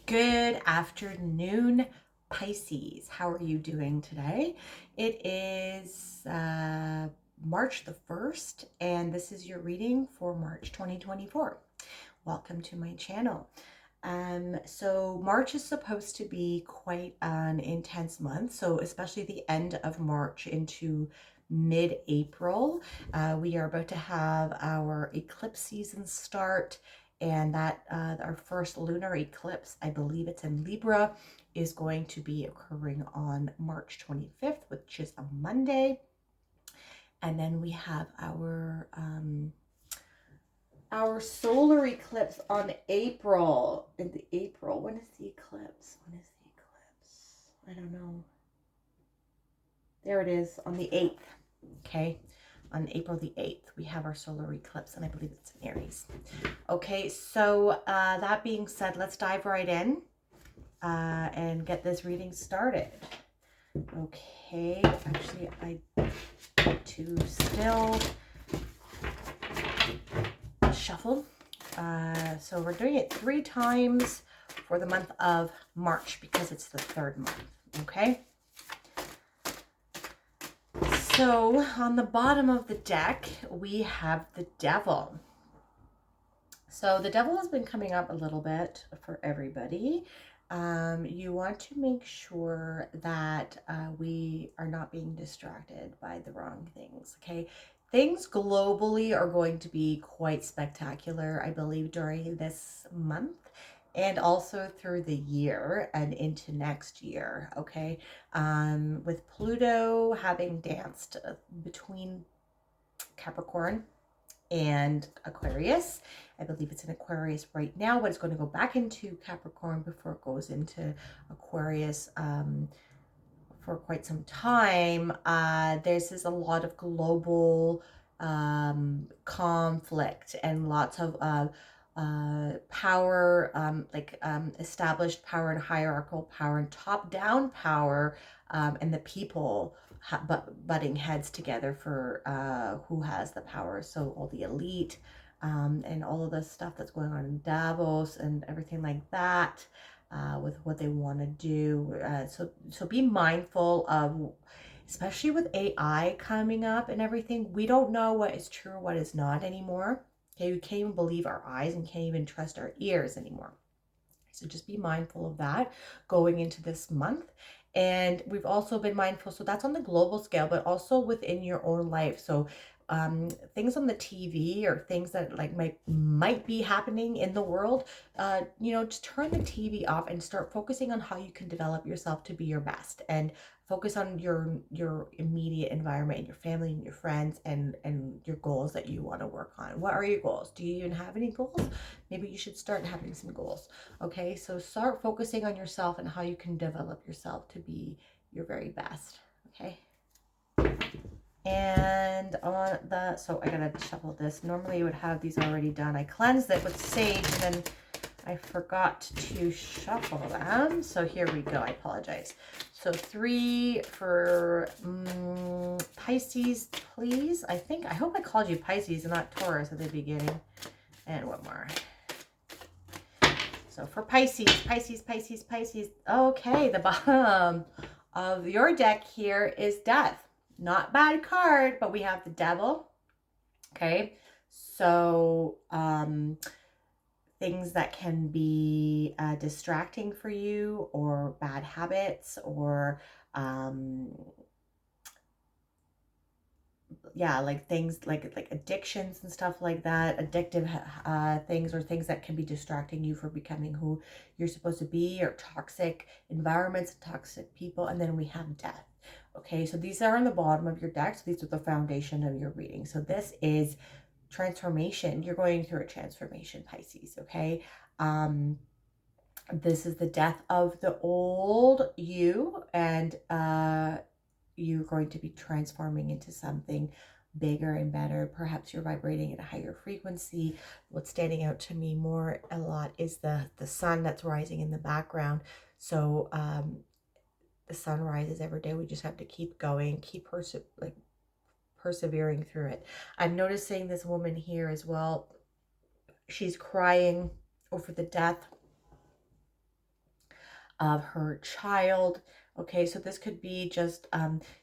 Good afternoon, Pisces. How are you doing today? It is March the 1st, and this is your reading for March 2024. Welcome to my channel. So March is supposed to be quite an intense month, so especially the end of March into mid-April. We are about to have our eclipse season start, and that our first lunar eclipse, I believe it's in Libra, is going to be occurring on March 25th, which is a Monday. And then we have our solar eclipse on April. In the April, when is the eclipse? When is the eclipse? I don't know. There it is, on the 8th. Okay, on April the 8th, we have our solar eclipse, and I believe it's in Aries. Okay, so that being said, let's dive right in and get this reading started. Okay, actually, I need to still shuffle. So we're doing it 3 times for the month of March because it's the 3rd month. Okay. So on the bottom of the deck, we have the Devil. So the Devil has been coming up a little bit for everybody. You want to make sure that we are not being distracted by the wrong things, okay? Things globally are going to be quite spectacular, I believe, during this month and also through the year and into next year, okay? With Pluto having danced between Capricorn and Aquarius. I believe it's in Aquarius right now, but it's going to go back into Capricorn before it goes into Aquarius for quite some time. There's a lot of global conflict and lots of power, established power and hierarchical power and top-down power, and the people butting heads together for who has the power. So all the elite and all of the stuff that's going on in Davos and everything like that, with what they want to do. So be mindful of, especially with AI coming up and everything, we don't know what is true or what is not anymore. Okay, we can't even believe our eyes and can't even trust our ears anymore. So just be mindful of that going into this month. And we've also been mindful, so that's on the global scale, but also within your own life. So things on the TV or things that like might be happening in the world, just turn the TV off and start focusing on how you can develop yourself to be your best, and focus on your immediate environment and your family and your friends and your goals that you want to work on. What are your goals? Do you even have any goals? Maybe you should start having some goals. Okay, so start focusing on yourself and how you can develop yourself to be your very best. Okay. And so I gotta shuffle this. Normally you would have these already done. I cleansed it with sage and then I forgot to shuffle them. So here we go. I apologize. So 3 for Pisces, please. I hope I called you Pisces and not Taurus at the beginning. And one more. So for Pisces. Okay, the bottom of your deck here is Death. Not bad card, but we have the Devil. Okay, so things that can be distracting for you, or bad habits, or like things like addictions and stuff like that, addictive things, or things that can be distracting you from becoming who you're supposed to be, or toxic environments, toxic people. And then we have Death. Okay, so these are on the bottom of your deck. So these are the foundation of your reading. So this is transformation. You're going through a transformation, Pisces. Okay, this is the death of the old you, and you're going to be transforming into something bigger and better. Perhaps you're vibrating at a higher frequency. What's standing out to me more a lot is the sun that's rising in the background. So the sun rises every day. We just have to keep going, keep persevering through it. I'm noticing this woman here as well. She's crying over the death of her child. Okay, so this could be just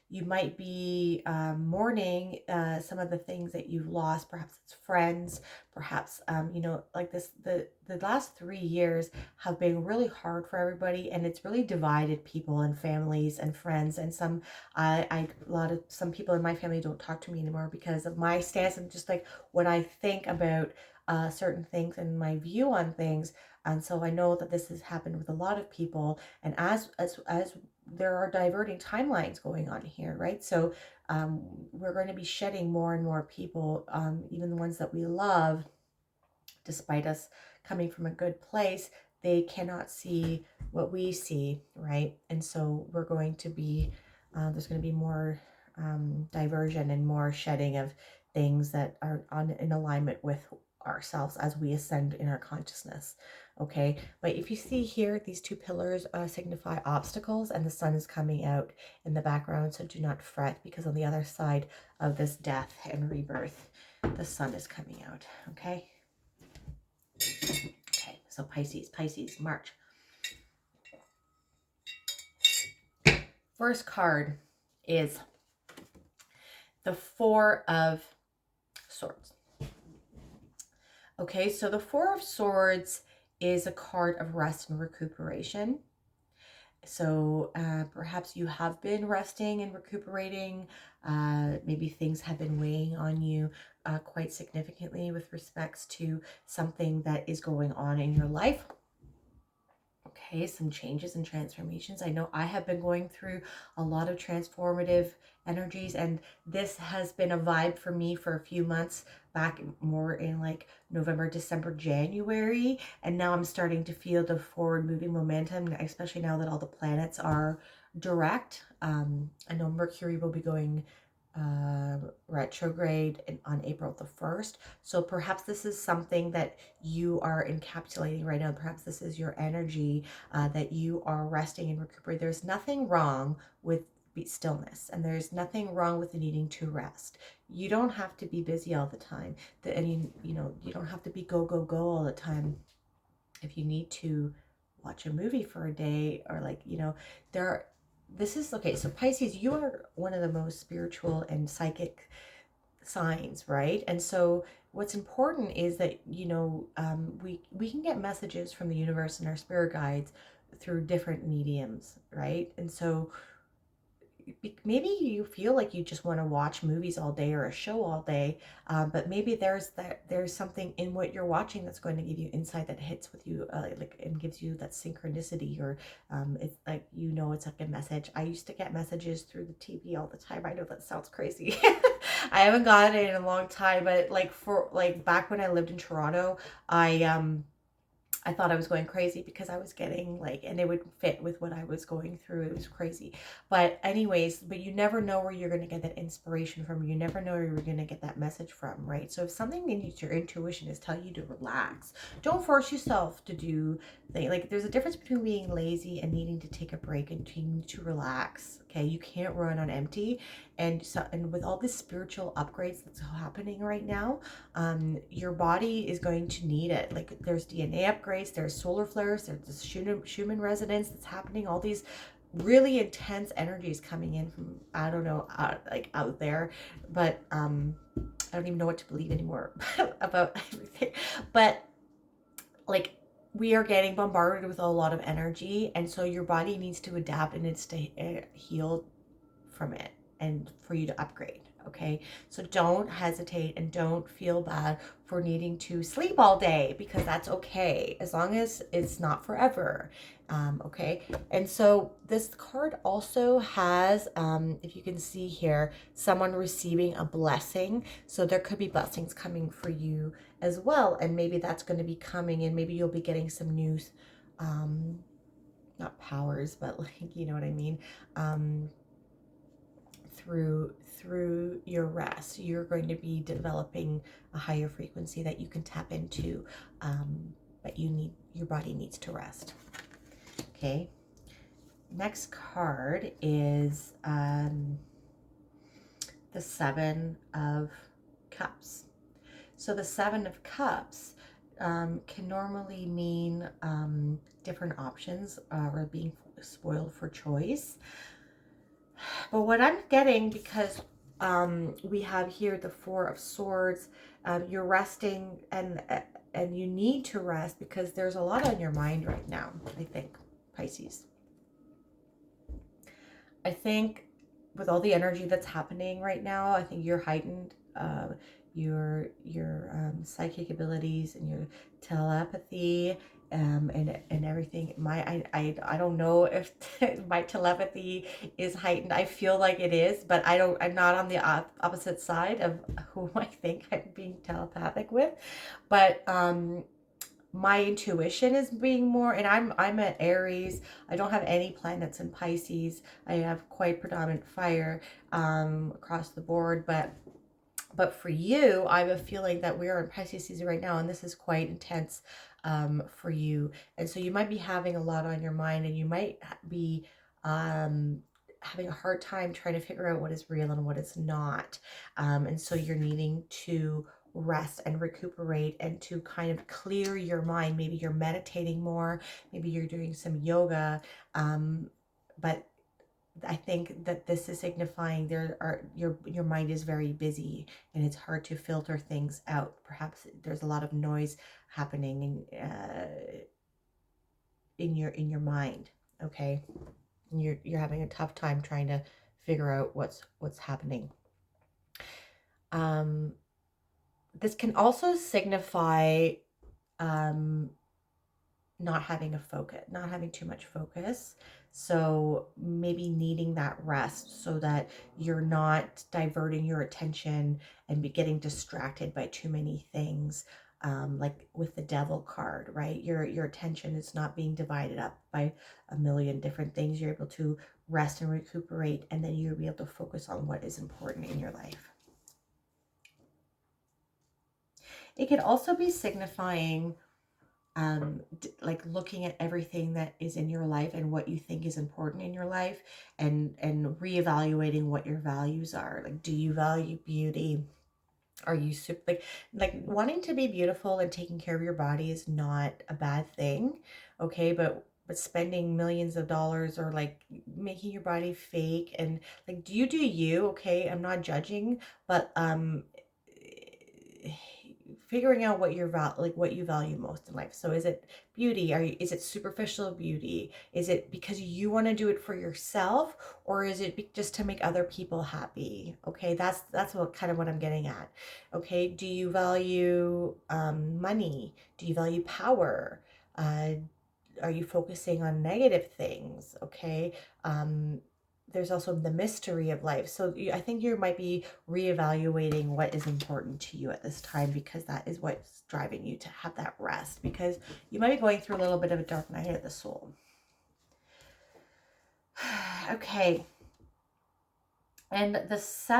you might be mourning some of the things that you've lost. Perhaps it's friends, perhaps you know, like this. The last 3 years have been really hard for everybody, and it's really divided people and families and friends. And some some people in my family don't talk to me anymore because of my stance and just like what I think about certain things and my view on things. And so I know that this has happened with a lot of people. And as there are diverting timelines going on here, right? So we're going to be shedding more and more people, even the ones that we love, despite us coming from a good place. They cannot see what we see, right? And so we're going to be, there's going to be more diversion and more shedding of things that are in alignment with ourselves as we ascend in our consciousness. Okay, but if you see here, these two pillars signify obstacles, and the sun is coming out in the background. So do not fret, because on the other side of this death and rebirth, the sun is coming out. Okay. Okay, so Pisces, March. First card is the Four of Swords. Okay, so the Four of Swords is a card of rest and recuperation. So perhaps you have been resting and recuperating. Maybe things have been weighing on you quite significantly with respects to something that is going on in your life. Okay, some changes and transformations. I know I have been going through a lot of transformative energies, and this has been a vibe for me for a few months back, more in like November, December, January. And now I'm starting to feel the forward moving momentum, especially now that all the planets are direct. I know Mercury will be going retrograde on April the 1st. So perhaps this is something that you are encapsulating right now. Perhaps this is your energy that you are resting and recuperating. There's nothing wrong with stillness, and there's nothing wrong with needing to rest. You don't have to be busy all the time. You don't have to be go, go, go all the time. If you need to watch a movie for a day, or like, there are, this is okay. So Pisces, you are one of the most spiritual and psychic signs, right? And so what's important is that we can get messages from the universe and our spirit guides through different mediums, right? And so maybe you feel like you just want to watch movies all day or a show all day, but maybe there's something in what you're watching that's going to give you insight that hits with you, like, and gives you that synchronicity, or it's like, it's like a message. I used to get messages through the TV all the time. I know that sounds crazy. I haven't gotten it in a long time, but like back when I lived in Toronto, I thought I was going crazy because I was getting and it would fit with what I was going through. It was crazy. But anyways, but you never know where you're going to get that inspiration from. You never know where you're going to get that message from, right? So if something in your intuition is telling you to relax, don't force yourself to do things. Like, there's a difference between being lazy and needing to take a break and needing to relax. Okay, you can't run on empty. And with all this spiritual upgrades that's happening right now, your body is going to need it. Like, there's DNA upgrades, there's solar flares, there's this Schumann resonance that's happening, all these really intense energies coming in from, I don't know, out there. But I don't even know what to believe anymore about everything. But like, we are getting bombarded with a lot of energy, and so your body needs to adapt and needs to heal from it, and for you to upgrade. Okay, so don't hesitate and don't feel bad for needing to sleep all day, because that's okay, as long as it's not forever. Okay, and so this card also has, if you can see here, someone receiving a blessing. So there could be blessings coming for you as well, and maybe that's going to be coming, and maybe you'll be getting some news, not powers, but like, you know what I mean, through your rest. You're going to be developing a higher frequency that you can tap into, but your body needs to rest. Okay, next card is the Seven of Cups. So the Seven of Cups, can normally mean different options or being spoiled for choice. But what I'm getting, because we have here the Four of Swords, you're resting, and you need to rest because there's a lot on your mind right now, I think, Pisces. I think with all the energy that's happening right now, I think you're heightened. Your psychic abilities and your telepathy, and everything. I don't know if my telepathy is heightened. I feel like it is, but I'm not on the opposite side of who I think I'm being telepathic with. But my intuition is being more, and I'm at Aries. I don't have any planets in Pisces. I have quite predominant fire across the board, but for you, I have a feeling that we are in Pisces season right now, and this is quite intense for you. And so you might be having a lot on your mind, and you might be having a hard time trying to figure out what is real and what is not. And so you're needing to rest and recuperate and to kind of clear your mind. Maybe you're meditating more, maybe you're doing some yoga, but I think that this is signifying your mind is very busy and it's hard to filter things out. Perhaps there's a lot of noise happening in your mind. Okay, and you're having a tough time trying to figure out what's happening. This can also signify not having not having too much focus. So maybe needing that rest so that you're not diverting your attention and be getting distracted by too many things. Like with the Devil card, right? Your attention is not being divided up by a million different things. You're able to rest and recuperate, and then you'll be able to focus on what is important in your life. It could also be signifying like looking at everything that is in your life and what you think is important in your life, and reevaluating what your values are. Like, do you value beauty? Are you super like wanting to be beautiful and taking care of your body is not a bad thing, okay? But spending millions of dollars or like making your body fake, and like, do you, okay? I'm not judging, but figuring out what what you value most in life. So is it beauty? Is it superficial beauty? Is it because you want to do it for yourself, or is it just to make other people happy? Okay, that's what kind of what I'm getting at. Okay, do you value money? Do you value power? Are you focusing on negative things? Okay, there's also the mystery of life. So I think you might be reevaluating what is important to you at this time, because that is what's driving you to have that rest, because you might be going through a little bit of a dark night of the soul. Okay. And this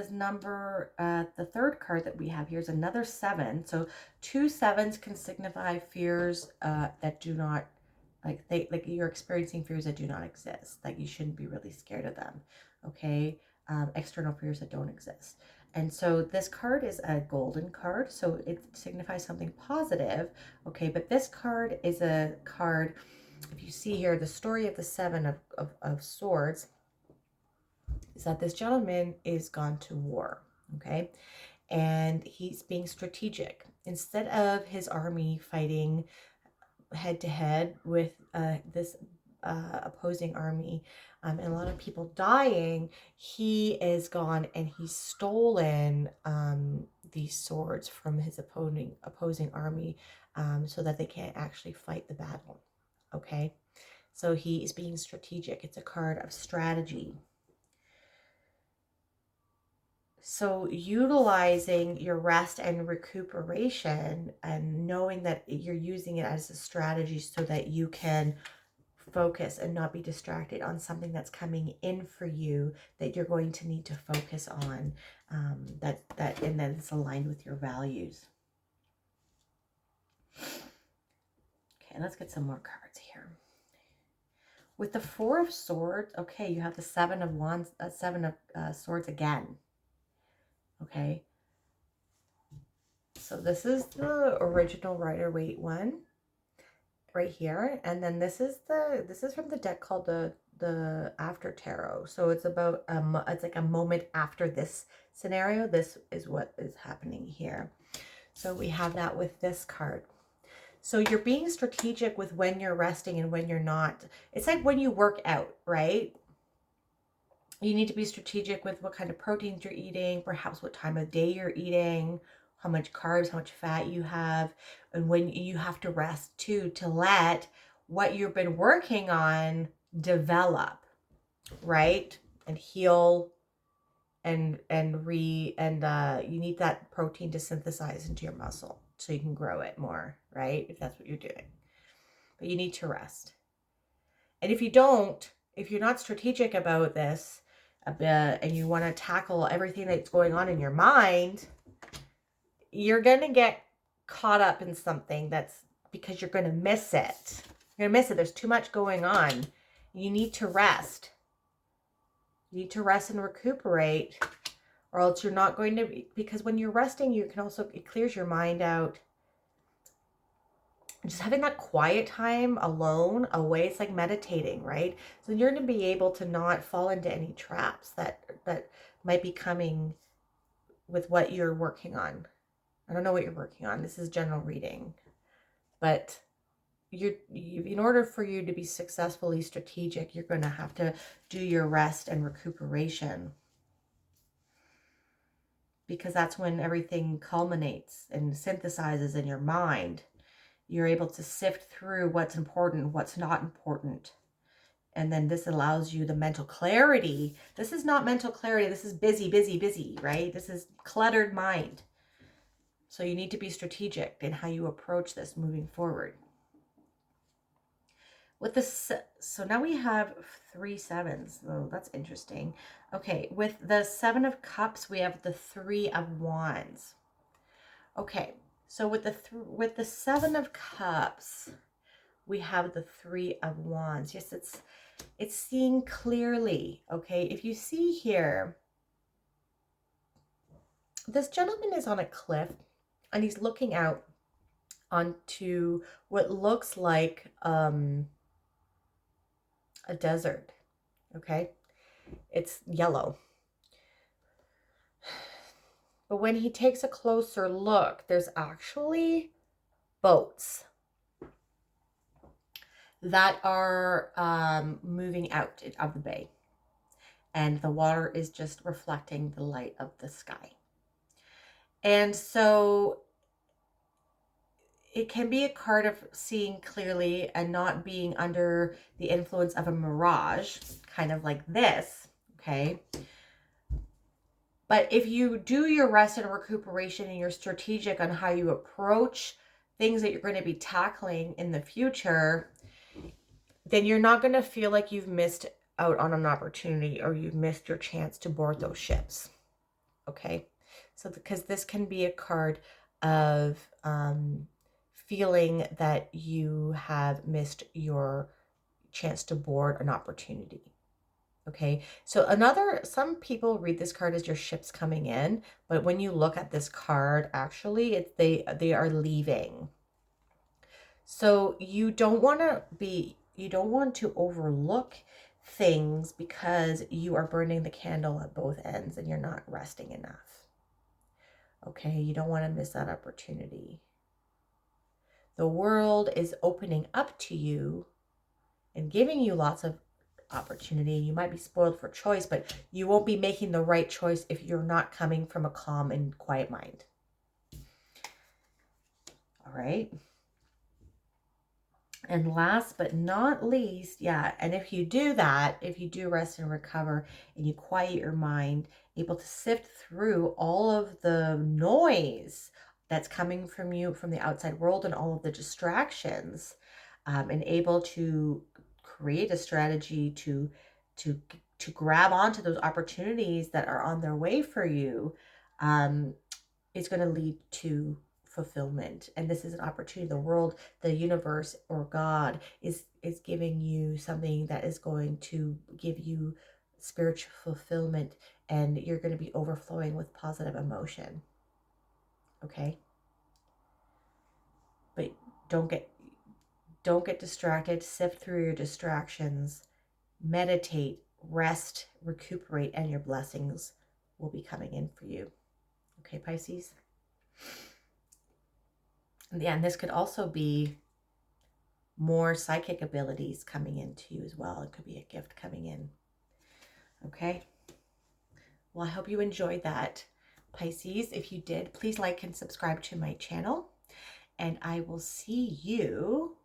number, the third card that we have here is another 7. So 2 7s can signify fears that do not, like you're experiencing fears that do not exist. Like you shouldn't be really scared of them. Okay, external fears that don't exist. And so this card is a golden card, so it signifies something positive. Okay, but this card is a card. If you see here, the story of the 7 of Swords is that this gentleman is gone to war, okay? And he's being strategic. Instead of his army fighting head to head with this opposing army, and a lot of people dying, he is gone and he's stolen these swords from his opposing army, so that they can't actually fight the battle, okay? So he is being strategic. It's a card of strategy. So utilizing your rest and recuperation and knowing that you're using it as a strategy so that you can focus and not be distracted on something that's coming in for you that you're going to need to focus on, and then it's aligned with your values. Okay, let's get some more cards here. With the 4 of Swords, okay, you have the 7 of Wands, 7 of Swords again. Okay. So this is the original Rider-Waite one right here, and then this is from the deck called the After Tarot. So it's about it's like a moment after this scenario. This is what is happening here. So we have that with this card. So you're being strategic with when you're resting and when you're not. It's like when you work out, right? You need to be strategic with what kind of proteins you're eating, perhaps what time of day you're eating, how much carbs, how much fat you have, and when you have to rest too, to let what you've been working on develop, right? And heal and you need that protein to synthesize into your muscle so you can grow it more, right? If that's what you're doing. But you need to rest. And if you're not strategic about this a bit and you want to tackle everything that's going on in your mind, you're going to get caught up in something that's because you're going to miss it. You're going to miss it. There's too much going on. You need to rest. You need to rest and recuperate, or else you're not going to be, because when you're resting, you can also, it clears your mind out. Just having that quiet time alone away, it's like meditating, right? So you're going to be able to not fall into any traps that might be coming with what you're working on. I don't know what you're working on. This is general reading, but you in order for you to be successfully strategic, you're going to have to do your rest and recuperation, because that's when everything culminates and synthesizes in your mind. You're able to sift through what's important, what's not important. And then this allows you the mental clarity. This is not mental clarity. This is busy, busy, busy, right? This is cluttered mind. So you need to be strategic in how you approach this moving forward. With this, so now we have 3 sevens. Oh, that's interesting. Okay, with the 7 of Cups, we have the 3 of Wands. Okay, so with the 7 of Cups, we have the 3 of Wands. Yes, it's seeing clearly. Okay, if you see here, this gentleman is on a cliff and he's looking out onto what looks like a desert. Okay, it's yellow. But when he takes a closer look, there's actually boats that are moving out of the bay. And the water is just reflecting the light of the sky. And so it can be a card of seeing clearly and not being under the influence of a mirage, kind of like this, okay? But if you do your rest and recuperation and you're strategic on how you approach things that you're going to be tackling in the future, then you're not going to feel like you've missed out on an opportunity or you've missed your chance to board those ships. Okay? So because this can be a card of feeling that you have missed your chance to board an opportunity. Okay, so some people read this card as your ships coming in, but when you look at this card, actually, they are leaving. So you don't want to overlook things because you are burning the candle at both ends and you're not resting enough. Okay, you don't want to miss that opportunity. The world is opening up to you and giving you lots of opportunity. You might be spoiled for choice, but you won't be making the right choice if you're not coming from a calm and quiet mind. All right. And last but not least, yeah, and if you do that, if you do rest and recover and you quiet your mind, able to sift through all of the noise that's coming from you, from the outside world, and all of the distractions, and able to create a strategy to grab onto those opportunities that are on their way for you, is going to lead to fulfillment. And this is an opportunity. The world, the universe, or God is giving you something that is going to give you spiritual fulfillment, and you're going to be overflowing with positive emotion. Okay. but don't get distracted. Sift through your distractions, meditate, rest, recuperate, and your blessings will be coming in for you. Okay, Pisces? Yeah, and this could also be more psychic abilities coming into you as well. It could be a gift coming in. Okay? Well, I hope you enjoyed that, Pisces. If you did, please like and subscribe to my channel. And I will see you.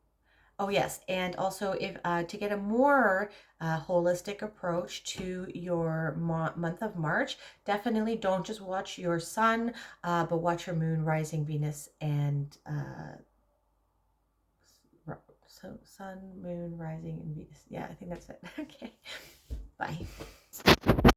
Oh, yes. And also, if to get a more holistic approach to your month of March, definitely don't just watch your sun, but watch your moon, rising, Venus, and so sun, moon, rising, and Venus. Yeah, I think that's it. Okay. Bye.